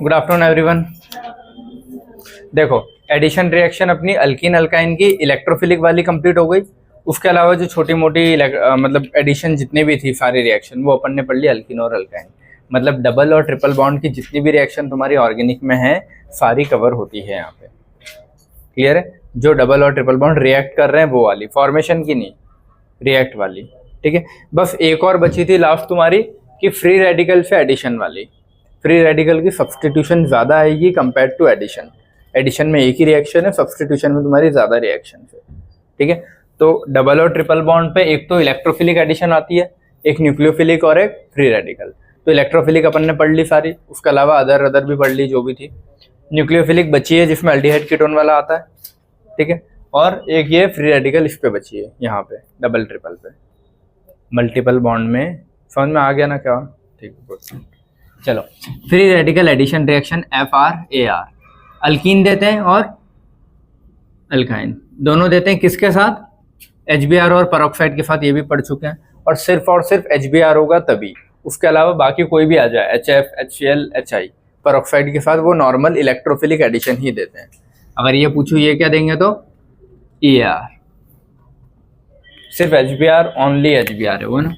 Good afternoon everyone. देखो, addition reaction अपनी alkyne alkyne की इलेक्ट्रोफिलिक वाली कंप्लीट हो गई। उसके अलावा जो छोटी मोटी मतलब एडिशन जितनी भी थी सारी रिएक्शन वो अपन ने पढ़ ली अल्कीन और अल्काइन। मतलब डबल और ट्रिपल बॉन्ड की जितनी भी रिएक्शन तुम्हारी ऑर्गेनिक में है सारी कवर होती है यहाँ पे। क्लियर है? जो डबल और ट्रिपल बॉन्ड रिएक्ट कर रहे हैं वो वाली, फॉर्मेशन की नहीं, रिएक्ट वाली। ठीक है, बस एक और बची थी लास्ट तुम्हारी कि फ्री रेडिकल से एडिशन वाली। फ्री रेडिकल की सब्सटीट्यूशन ज़्यादा आएगी कंपेयर टू एडिशन। एडिशन में एक ही रिएक्शन है, सब्सटीट्यूशन में तुम्हारी ज़्यादा रिएक्शन है। ठीक है, तो डबल और ट्रिपल बॉन्ड पे एक तो इलेक्ट्रोफिलिक एडिशन आती है, एक न्यूक्लियोफिलिक और एक फ्री रेडिकल। तो इलेक्ट्रोफिलिक अपन ने पढ़ ली सारी, उसके अलावा अदर भी पढ़ ली जो भी थी। न्यूक्लियोफिलिक बची है जिसमें अल्डिहाइड कीटोन वाला आता है। ठीक है, और एक ये फ्री रेडिकल इस पे बची है यहाँ पे डबल ट्रिपल पे। मल्टीपल बॉन्ड में समझ में आ गया ना क्या? ठीक है, चलो। Free radical addition reaction FR-AR, alkene देते हैं और अल्काइन दोनों देते हैं। किसके साथ? HBr और पेरोक्साइड के साथ, ये भी पढ़ चुके हैं। और सिर्फ HBr होगा तभी, उसके अलावा बाकी कोई भी आ जाए HF, HCl, HI पेरोक्साइड के साथ वो नॉर्मल इलेक्ट्रोफिलिक एडिशन ही देते हैं। अगर ये पूछूं ये क्या देंगे तो ER। सिर्फ HBr, ओनली HBr है वो ना,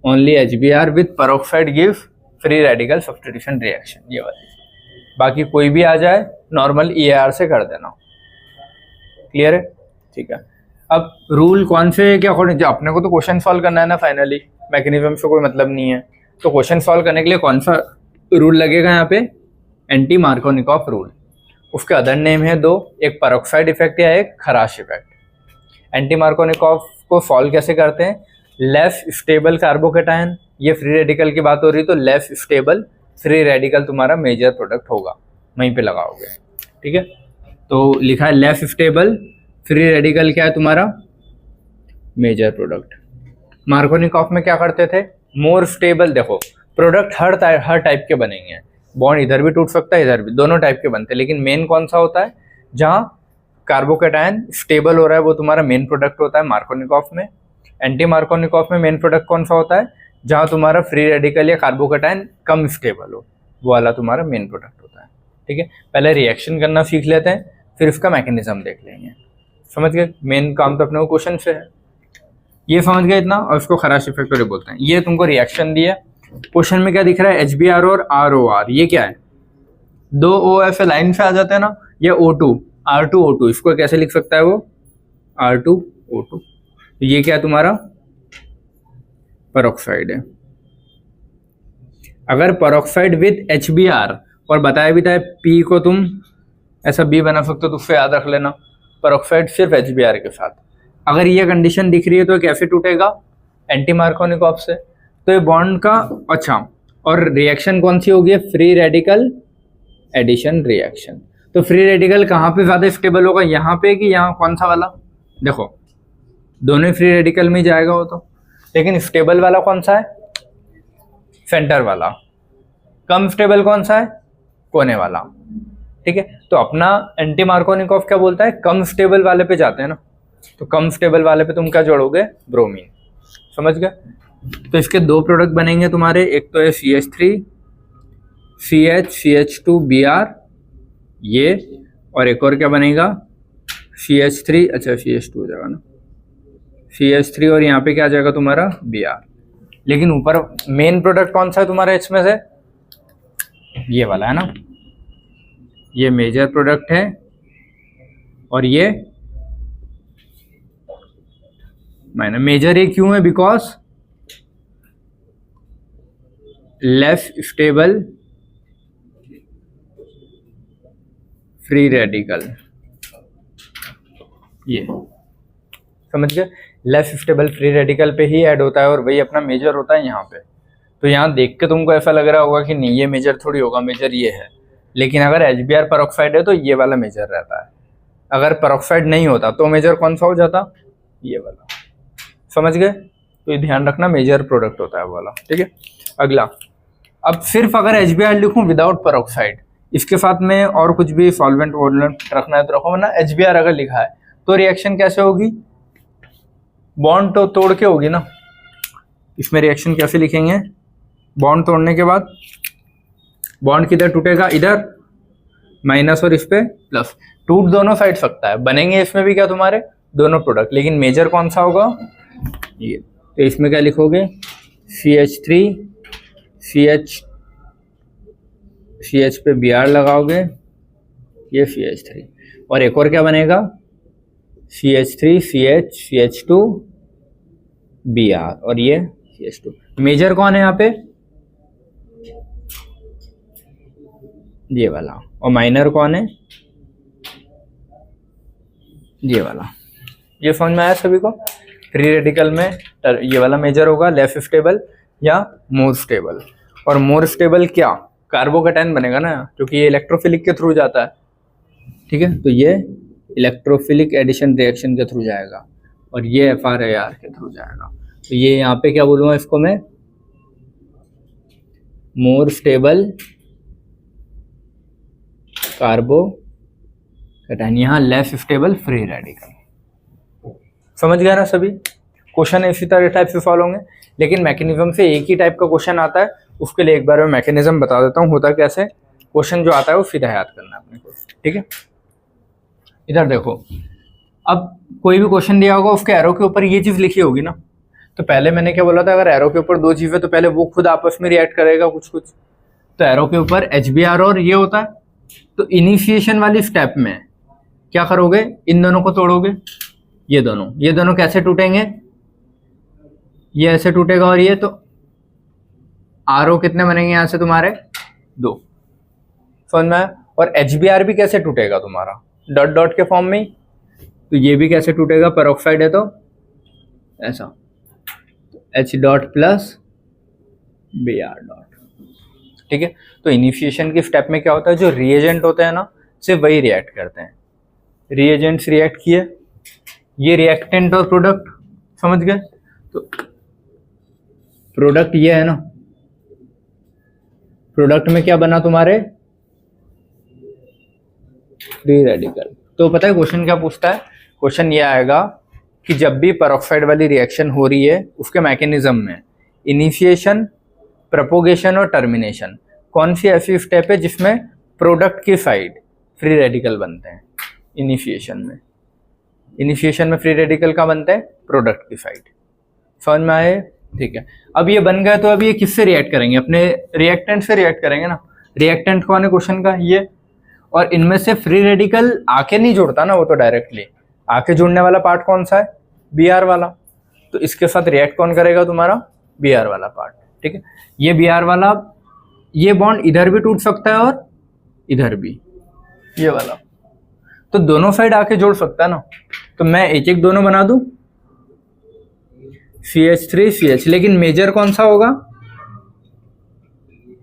only HBr with peroxide give free radical substitution reaction, ये वाली। बाकी कोई भी आ जाए नॉर्मल ER से कर देना। क्लियर है? ठीक है। अब रूल कौन से के अकॉर्डिंग, अपने को तो क्वेश्चन सॉल्व करना है ना फाइनली, मैकेनिज्म से कोई मतलब नहीं है। तो क्वेश्चन सॉल्व करने के लिए कौन सा रूल लगेगा यहाँ पे? Anti Markovnikov rule. उसके अदर नेम है दो, एक पेरोक्साइड इफेक्ट या एक खराश इफेक्ट। एंटी मार्कोनिकॉफ को सॉल्व कैसे करते हैं? लेस स्टेबल कार्बोकेटायन, ये फ्री रेडिकल की बात हो रही, तो लेस स्टेबल फ्री रेडिकल तुम्हारा मेजर प्रोडक्ट होगा, वहीं पे लगाओगे। ठीक है, तो लिखा है लेस स्टेबल फ्री रेडिकल क्या है तुम्हारा? Major product. मार्कोनिकॉफ में क्या करते थे? More stable. देखो, प्रोडक्ट हर टाइप के बनेंगे, बॉन्ड इधर भी टूट सकता है इधर भी, दोनों टाइप के बनते हैं। लेकिन मेन कौन सा होता है? जहाँ कार्बोकेटायन स्टेबल हो रहा है वो तुम्हारा मेन प्रोडक्ट होता है मार्कोनिकॉफ में। एंटी मार्कोनिकॉफ में मेन प्रोडक्ट कौन सा होता है? जहाँ तुम्हारा फ्री रेडिकल या कार्बोकेटायन कम स्टेबल हो, वो वाला तुम्हारा मेन प्रोडक्ट होता है। ठीक है, पहले रिएक्शन करना सीख लेते हैं, फिर उसका मैकेनिज्म देख लेंगे। समझ गए? मेन काम तो अपने को क्वेश्चन से है, ये समझ गए इतना। और उसको खराश इफेक्ट बोलते हैं। ये तुमको रिएक्शन दी है, क्वेश्चन में क्या दिख रहा है? HBr और ROR। ये क्या है? दो OF लाइन से आ जाते हैं ना, ये O2, R2O2। इसको कैसे लिख सकता है वो? R2O2। तो ये क्या है तुम्हारा? पेरोक्साइड है। अगर पेरोक्साइड विथ HBr, और बताया भी था P को तुम ऐसा B बना सकते हो, तो उससे याद रख लेना। पेरोक्साइड सिर्फ HBr के साथ। अगर ये कंडीशन दिख रही है तो कैसे टूटेगा? एंटी मार्कोनिकॉफ से। तो ये बॉन्ड का अच्छा, और रिएक्शन कौन सी होगी? Free radical addition reaction. तो फ्री रेडिकल कहाँ पे ज़्यादा स्टेबल होगा? यहाँ पे कि यहाँ? कौन सा वाला? देखो, दोनों फ्री रेडिकल में जाएगा वो तो, लेकिन स्टेबल वाला कौन सा है? सेंटर वाला। कम स्टेबल कौन सा है? कोने वाला। ठीक है, तो अपना एंटी मार्कोनिकॉफ क्या बोलता है? कम स्टेबल वाले पे जाते हैं ना, तो कम स्टेबल वाले पे तुम क्या जोड़ोगे? ब्रोमीन। समझ गए? तो इसके दो प्रोडक्ट बनेंगे तुम्हारे, एक तो है CH3 CH2Br ये, और एक और क्या बनेगा? CH3, अच्छा CH2 हो जाएगा ना, CH3, और यहाँ पे क्या आ जाएगा तुम्हारा? Br। लेकिन ऊपर मेन प्रोडक्ट कौन सा है तुम्हारा इसमें से? ये वाला है ना, ये मेजर प्रोडक्ट है, और ये माइनर। मेजर ये क्यों है? Because less stable free radical, ये समझ गए? लेस स्टेबल फ्री रेडिकल पे ही ऐड होता है, और वही अपना मेजर होता है यहाँ पे। तो यहाँ देख के तुमको ऐसा लग रहा होगा कि नहीं ये मेजर थोड़ी होगा, मेजर ये है। लेकिन अगर HBr पेरोक्साइड है तो ये वाला मेजर रहता है। अगर पेरोक्साइड नहीं होता तो मेजर कौन सा हो जाता? ये वाला। समझ गए? तो ये ध्यान रखना, मेजर प्रोडक्ट होता है वो वाला। ठीक है, अगला। अब सिर्फ अगर HBr लिखूं विदाउट पेरोक्साइड, इसके साथ में और कुछ भी सॉल्वेंट वोलेंट रखना है तो रखो, वरना HBr अगर लिखा है तो रिएक्शन कैसे होगी? बॉन्ड तो तोड़ के होगी ना। इसमें रिएक्शन कैसे लिखेंगे? बॉन्ड तोड़ने के बाद बॉन्ड किधर टूटेगा, इधर माइनस और इस पे प्लस, टूट दोनों साइड सकता है, बनेंगे इसमें भी क्या तुम्हारे दोनों प्रोडक्ट, लेकिन मेजर कौन सा होगा ये। तो इसमें क्या लिखोगे CH3 CH पे Br लगाओगे, ये CH3, और एक और क्या बनेगा CH3 CH2 Br, और ये CH2। मेजर कौन है यहाँ पे ये वाला, और माइनर कौन है ये वाला। ये समझ में आया सभी को। फ्री रेडिकल में ये वाला मेजर होगा लेस स्टेबल या मोर स्टेबल, और मोर स्टेबल क्या कार्बोकैटायन बनेगा ना, क्योंकि ये इलेक्ट्रोफिलिक के थ्रू जाता है, ठीक है, तो ये इलेक्ट्रोफिलिक एडिशन रिएक्शन के थ्रू जाएगा, और ये FRAR के थ्रू जाएगा। तो ये यहाँ पे क्या बोलूँगा इसको मैं, मोर स्टेबल कार्बोकैटायन, यहाँ लेस स्टेबल फ्री रेडिकल। समझ गया ना सभी। क्वेश्चन इसी तरह टाइप से सॉल्व होंगे, लेकिन मैकेनिज्म से एक ही टाइप का क्वेश्चन आता है, उसके लिए एक बार मैं मैकेनिज्म बता देता हूँ होता कैसे। क्वेश्चन जो आता है वो सीधा याद करना है अपने को, ठीक है। इधर देखो, अब कोई भी क्वेश्चन दिया होगा उसके एरो के ऊपर ये चीज लिखी होगी ना, तो पहले मैंने क्या बोला था, अगर एरो के ऊपर दो चीजें तो पहले वो खुद आपस में रिएक्ट करेगा कुछ कुछ, तो एरो के ऊपर HBr और ये होता है, तो इनिशिएशन वाली स्टेप में क्या करोगे, इन दोनों को तोड़ोगे, ये दोनों कैसे टूटेंगे, ये ऐसे टूटेगा, और ये तो RO कितने बनेंगे यहाँ से तुम्हारे 2, समझ में। और HBr भी कैसे टूटेगा तुम्हारा डॉट डॉट के फॉर्म में ही, तो ये भी कैसे टूटेगा, पेरोक्साइड है तो ऐसा H dot plus Br dot, ठीक है। तो इनिशिएशन की स्टेप में क्या होता है, जो रिएजेंट होते हैं ना सिर्फ वही रिएक्ट करते हैं, रिएजेंट्स रिएक्ट किए, ये रिएक्टेंट और प्रोडक्ट, समझ गए। तो प्रोडक्ट ये है ना, प्रोडक्ट में क्या बना तुम्हारे फ्री रेडिकल। तो पता है क्वेश्चन क्या पूछता है, क्वेश्चन ये आएगा कि जब भी पेरोक्साइड वाली रिएक्शन हो रही है उसके मैकेनिज्म में इनिशिएशन, प्रोपोगेशन और टर्मिनेशन, कौन सी ऐसी स्टेप है जिसमें प्रोडक्ट की साइड फ्री रेडिकल बनते हैं। इनिशिएशन में फ्री रेडिकल का बनते हैं प्रोडक्ट की साइड, समझ में आए, ठीक है। अब ये बन गए तो अब ये किससे रिएक्ट करेंगे, अपने रिएक्टेंट से रिएक्ट करेंगे ना। रिएक्टेंट कौन है क्वेश्चन का, ये, और इनमें से फ्री रेडिकल आके नहीं जुड़ता ना, वो तो डायरेक्टली आके जुड़ने वाला पार्ट कौन सा है, Br वाला, तो इसके साथ रिएक्ट कौन करेगा तुम्हारा Br वाला पार्ट, ठीक है। ये Br वाला, ये बॉन्ड इधर भी टूट सकता है और इधर भी, ये वाला, तो दोनों साइड आके जोड़ सकता है ना। तो मैं एक एक दोनों बना दूं, CH3 CH, लेकिन मेजर कौन सा होगा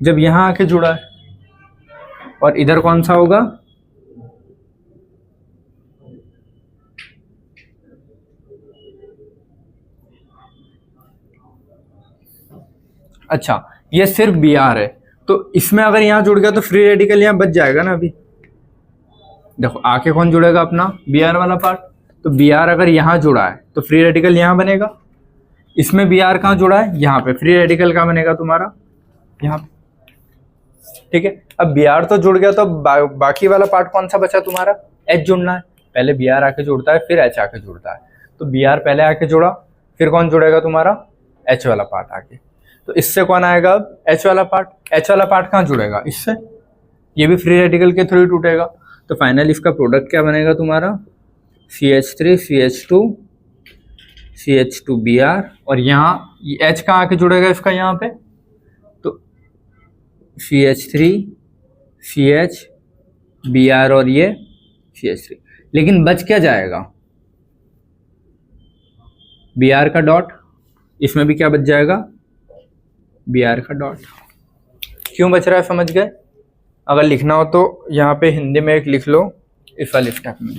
जब यहां आके जुड़ा है, और इधर कौन सा होगा, अच्छा ये सिर्फ Br है, तो इसमें अगर यहां जुड़ गया तो फ्री रेडिकल यहां बच जाएगा ना। अभी देखो आके कौन जुड़ेगा, अपना Br वाला पार्ट, तो Br अगर यहां जुड़ा है तो फ्री रेडिकल यहां बनेगा, इसमें Br कहां जुड़ा है, यहां पे, फ्री रेडिकल कहां बनेगा तुम्हारा यहां पे, ठीक है। अब Br तो जुड़ गया, तो बाकी वाला पार्ट कौन सा बचा तुम्हारा, H जुड़ना है, पहले Br आके जुड़ता है फिर H आके जुड़ता है, तो Br पहले आके जुड़ा, फिर कौन जुड़ेगा तुम्हारा H वाला पार्ट आके, तो इससे कौन आएगा अब H वाला पार्ट, H वाला पार्ट कहाँ जुड़ेगा इससे, ये भी फ्री रेडिकल के थ्रू ही टूटेगा। तो फाइनल इसका प्रोडक्ट क्या बनेगा तुम्हारा, CH3 CH2 Br, और यहाँ H कहाँ आके जुड़ेगा इसका यहाँ पे, तो CH3 CH Br और ये CH3, लेकिन बच क्या जाएगा Br का डॉट, इसमें भी क्या बच जाएगा Br का डॉट। क्यों बच रहा है समझ गए। अगर लिखना हो तो यहाँ पे हिंदी में एक लिख लो इस वाले स्टेप में,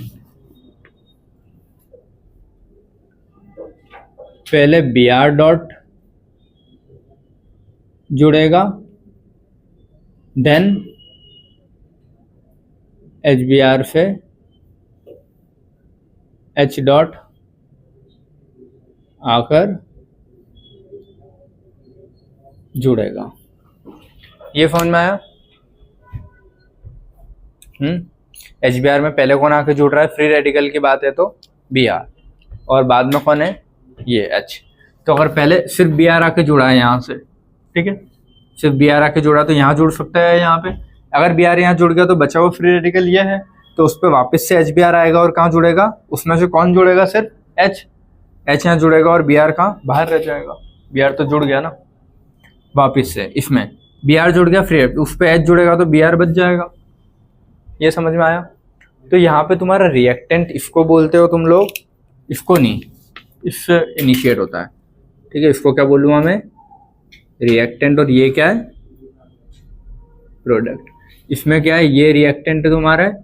पहले Br डॉट जुड़ेगा, देन HBr से H डॉट आकर जुड़ेगा। ये समझ में आया। HBr में पहले कौन आके जुड़ रहा है, फ्री रेडिकल की बात है तो Br, और बाद में कौन है ये H। तो अगर पहले सिर्फ Br आके जुड़ा है यहाँ से, ठीक है, सिर्फ Br आके जुड़ा तो यहाँ जुड़ सकता है यहाँ पे। अगर Br यहाँ जुड़ गया तो बचा हुआ फ्री रेडिकल ये है, तो उस पर वापस से HBr आएगा और कहाँ जुड़ेगा, उसमें से कौन जुड़ेगा, सिर्फ H यहाँ जुड़ेगा और Br कहाँ बाहर रह जाएगा। Br तो जुड़ गया ना वापस से, इसमें Br जुड़ गया फ्री, उस पर H जुड़ेगा तो Br बच जाएगा। ये समझ में आया। तो यहाँ पे तुम्हारा रिएक्टेंट इसको बोलते हो तुम लोग, इसको नहीं, इससे इनिशिएट होता है, ठीक है। इसको क्या बोलूँगा मैं, रिएक्टेंट, और ये क्या है प्रोडक्ट। इसमें क्या है, ये रिएक्टेंट तुम्हारा है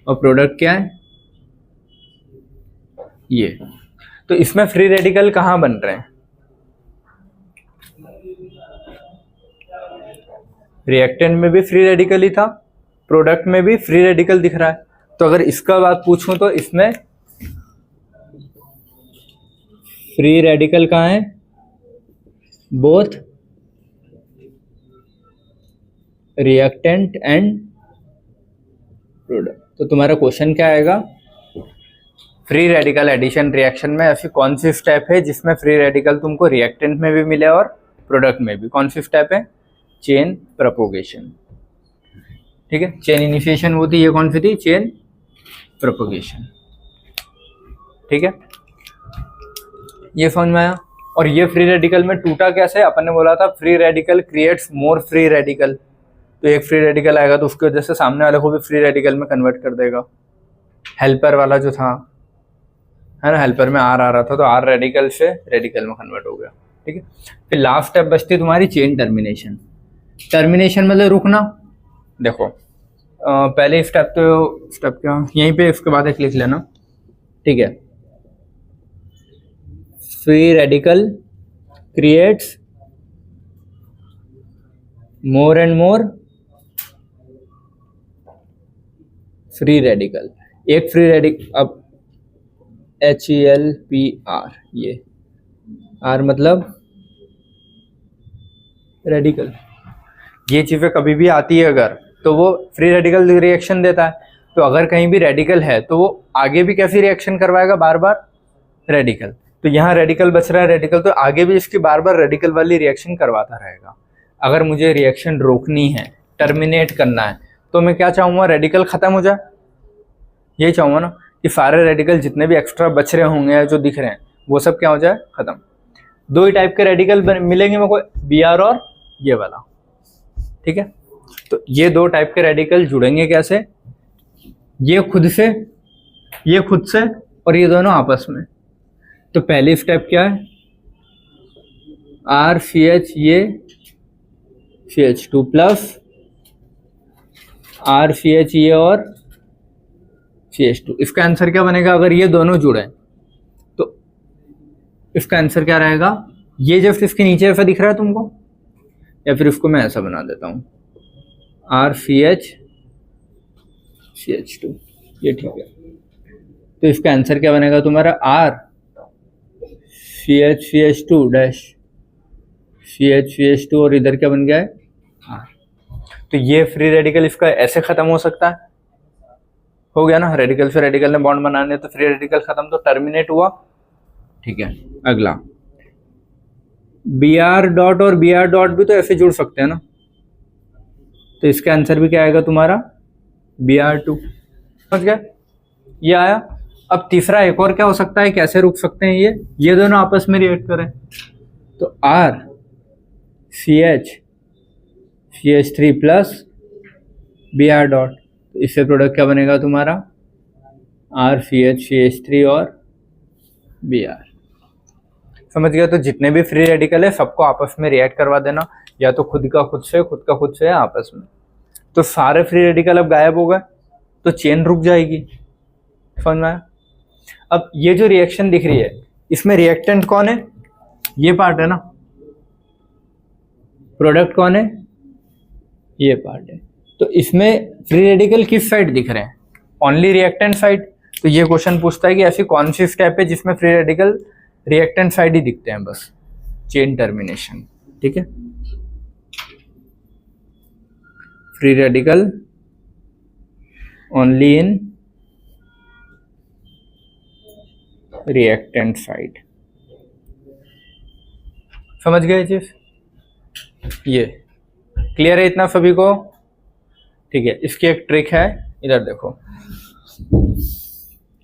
और प्रोडक्ट क्या है ये। तो इसमें फ्री रेडिकल कहाँ बन रहे हैं, रिएक्टेंट में भी फ्री रेडिकल ही था, प्रोडक्ट में भी फ्री रेडिकल दिख रहा है। तो अगर इसका बात पूछूं तो इसमें फ्री रेडिकल कहाँ है, बोथ रिएक्टेंट एंड प्रोडक्ट। तो तुम्हारा क्वेश्चन क्या आएगा, फ्री रेडिकल एडिशन रिएक्शन में ऐसी कौन सी स्टेप है जिसमें फ्री रेडिकल तुमको रिएक्टेंट में भी मिले और प्रोडक्ट में भी, कौन सी स्टेप है, चेन प्रोपोगेशन, ठीक है। चेन इनिशिएशन वो थी, ये कौन सी थी, चेन प्रोपोगेशन, ठीक है। ये समझ में आया। और ये फ्री रेडिकल में टूटा कैसे, अपन ने बोला था free radical creates more free radical, तो एक फ्री रेडिकल आएगा तो उसकी वजह से सामने वाले को भी फ्री रेडिकल में कन्वर्ट कर देगा। हेल्पर वाला जो था है ना, हेल्पर में आर आ रहा था तो आर रेडिकल से रेडिकल में कन्वर्ट हो गया, ठीक है। फिर लास्ट स्टेप बचती तुम्हारी चेन टर्मिनेशन। टर्मिनेशन मतलब रुकना। देखो पहले स्टेप क्या यहीं पे, इसके बाद एक लिख लेना, ठीक है। Free radical creates more and more free radical. एक फ्री रेडिकल, अब HELPR, ये R मतलब रेडिकल। ये चीज़ें कभी भी आती है अगर, तो वो फ्री रेडिकल रिएक्शन देता है। तो अगर कहीं भी रेडिकल है तो वो आगे भी कैसी रिएक्शन करवाएगा, बार बार रेडिकल। तो यहाँ रेडिकल बच रहा है, रेडिकल, तो आगे भी इसकी बार बार रेडिकल वाली रिएक्शन करवाता रहेगा। अगर मुझे रिएक्शन रोकनी है, टर्मिनेट करना है, तो मैं क्या चाहूँगा, रेडिकल ख़त्म हो जाए, यही चाहूँगा ना कि सारे रेडिकल जितने भी एक्स्ट्रा बच रहे होंगे जो दिख रहे हैं वो सब क्या हो जाए, ख़त्म। दो ही टाइप के रेडिकल मिलेंगे मेरे को, Br और ये वाला, ठीक है। तो ये दो टाइप के रेडिकल जुड़ेंगे कैसे, ये खुद से और ये दोनों आपस में। तो पहली स्टेप क्या है, RCH ये CH2 प्लस RCH ये और CH2। इसका आंसर क्या बनेगा, अगर ये दोनों जुड़े तो इसका आंसर क्या रहेगा, ये जस्ट इसके नीचे ऐसा दिख रहा है तुमको, या फिर इसको मैं ऐसा बना देता हूँ RCH CH2, ये ठीक है। तो इसका आंसर क्या बनेगा तुम्हारा, RCH CH2 dash CH CH2, और इधर क्या बन गया है R। तो ये फ्री रेडिकल इसका ऐसे खत्म हो सकता है, हो गया ना, रेडिकल से रेडिकल ने बॉन्ड बनाने तो फ्री रेडिकल खत्म, तो टर्मिनेट हुआ, ठीक है। अगला Br डॉट और Br डॉट भी तो ऐसे जुड़ सकते हैं ना, तो इसका आंसर भी क्या आएगा तुम्हारा, Br2। समझ गया, ये आया। अब तीसरा एक और क्या हो सकता है, कैसे रुक सकते हैं ये दोनों आपस में रिएक्ट करें, तो RCH CH3 plus Br dot, तो इससे प्रोडक्ट क्या बनेगा तुम्हारा, RCH CH3 और Br। समझ गया। तो जितने भी फ्री रेडिकल है सबको आपस में रिएक्ट करवा देना, या तो खुद का खुद से आपस में। तो सारे फ्री रेडिकल अब गायब हो गए, तो चेन रुक जाएगी। समझ में आया। अब ये जो रिएक्शन दिख रही है इसमें रिएक्टेंट कौन है, ये पार्ट है ना, प्रोडक्ट कौन है, ये पार्ट है। तो इसमें फ्री रेडिकल किस साइड दिख रहे हैं, ओनली रिएक्टेंट साइड। तो ये क्वेश्चन पूछता है कि ऐसी कौन सी स्टेप है जिसमें फ्री रेडिकल रिएक्टेंट साइड ही दिखते हैं बस, चेन टर्मिनेशन, ठीक है। Free radical only in reactant side. समझ गए चीज? ये क्लियर है इतना सभी को? ठीक है, इसकी एक ट्रिक है, इधर देखो।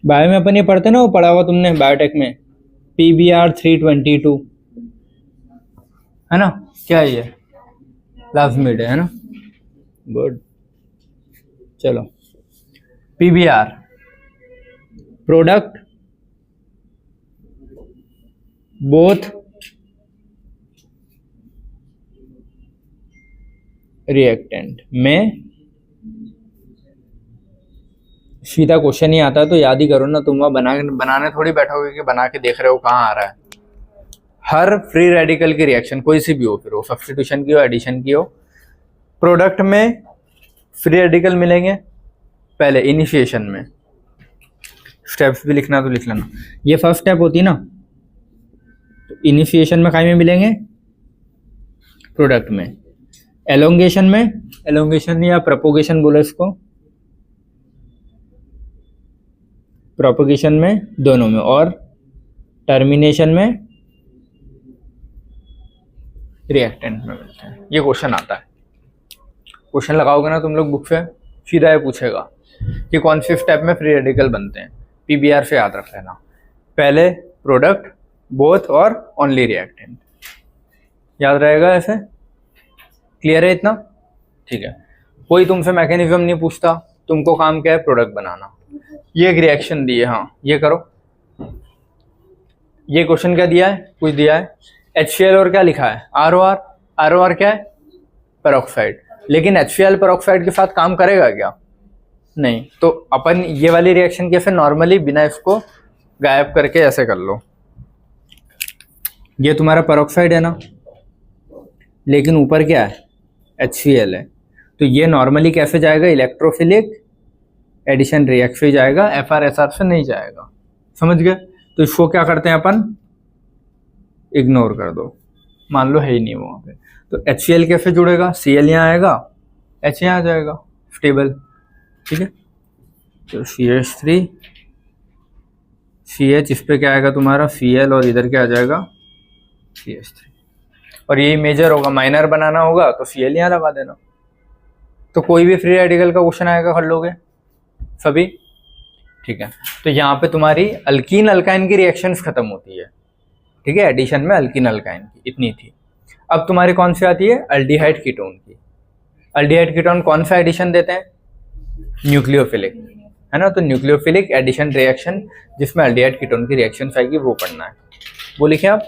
बायो में अपन ये पढ़ते ना, वो पढ़ा हुआ तुमने बायोटेक में, PBr 322 है ना? क्या है ये? प्लाज्मिड है ना? गुड। चलो, PBr प्रोडक्ट बोथ रिएक्टेंट में। सीधा क्वेश्चन ही आता तो याद ही करो ना, तुम वहां बनाने थोड़ी बैठोगे कि बना के देख रहे हो कहाँ आ रहा है। हर फ्री रेडिकल की रिएक्शन कोई सी भी हो, फिर वो सब्स्टिट्यूशन की हो, एडिशन की हो, प्रोडक्ट में फ्री रेडिकल मिलेंगे। पहले इनिशिएशन में, स्टेप्स भी लिखना तो लिख लेना, ये फर्स्ट स्टेप होती है ना, तो इनिशिएशन में काय में मिलेंगे? प्रोडक्ट में। एलोंगेशन में, एलोंगेशन या प्रोपोगेशन बोलो इसको, प्रोपोगेशन में, दोनों में। और टर्मिनेशन में रिएक्टेंट में मिलते हैं। ये क्वेश्चन आता है, क्वेश्चन लगाओगे ना तुम लोग बुक से, सीधा ये पूछेगा कि कौन से स्टेप में फ्री रेडिकल बनते हैं। PBr से याद रख लेना, पहले प्रोडक्ट, बोथ और ओनली रिएक्टेंट, याद रहेगा ऐसे। क्लियर है इतना? ठीक है। कोई तुमसे मैकेनिज्म नहीं पूछता, तुमको काम क्या है? प्रोडक्ट बनाना। ये एक रिएक्शन दी है, हाँ ये करो। ये क्वेश्चन क्या दिया है? कुछ दिया है HCl और क्या लिखा है? ROR। ROR क्या है? पेरोक्साइड। लेकिन HCl पेरोक्साइड के साथ काम करेगा क्या? नहीं। तो अपन ये वाली रिएक्शन कैसे नॉर्मली बिना इसको गायब करके ऐसे कर लो। ये तुम्हारा पेरोक्साइड है ना, लेकिन ऊपर क्या है? HCl है। तो ये नॉर्मली कैसे जाएगा? इलेक्ट्रोफिलिक एडिशन रिएक्ट से जाएगा, FR-SR से नहीं जाएगा। समझ गए? तो इसको क्या करते हैं अपन? इग्नोर कर दो, मान लो है ही नहीं वहां पे। तो HCl कैसे जुड़ेगा? Cl यहाँ आएगा, H यहाँ आ जाएगा, स्टेबल। ठीक है, तो CH3 CH, इस पे क्या आएगा तुम्हारा? Cl, और इधर क्या आ जाएगा? CH3। और यही मेजर होगा, माइनर बनाना होगा तो Cl यहाँ लगा देना। तो कोई भी फ्री रेडिकल का क्वेश्चन आएगा कर लोगे सभी। ठीक है, तो यहाँ पे तुम्हारी अल्कीन अल्काइन की रिएक्शंस खत्म होती है। ठीक है, एडिशन में अल्कीन अल्काइन की इतनी थी। अब तुम्हारी कौन सी आती है? अल्डिहाइड कीटोन की। अल्डिहाइड कीटोन कौन सा एडिशन देते हैं? न्यूक्लियोफिलिक, है ना? तो न्यूक्लियोफिलिक एडिशन रिएक्शन जिसमें अल्डिहाइड कीटोन की रिएक्शन आएगी वो पढ़ना है। वो लिखे आप।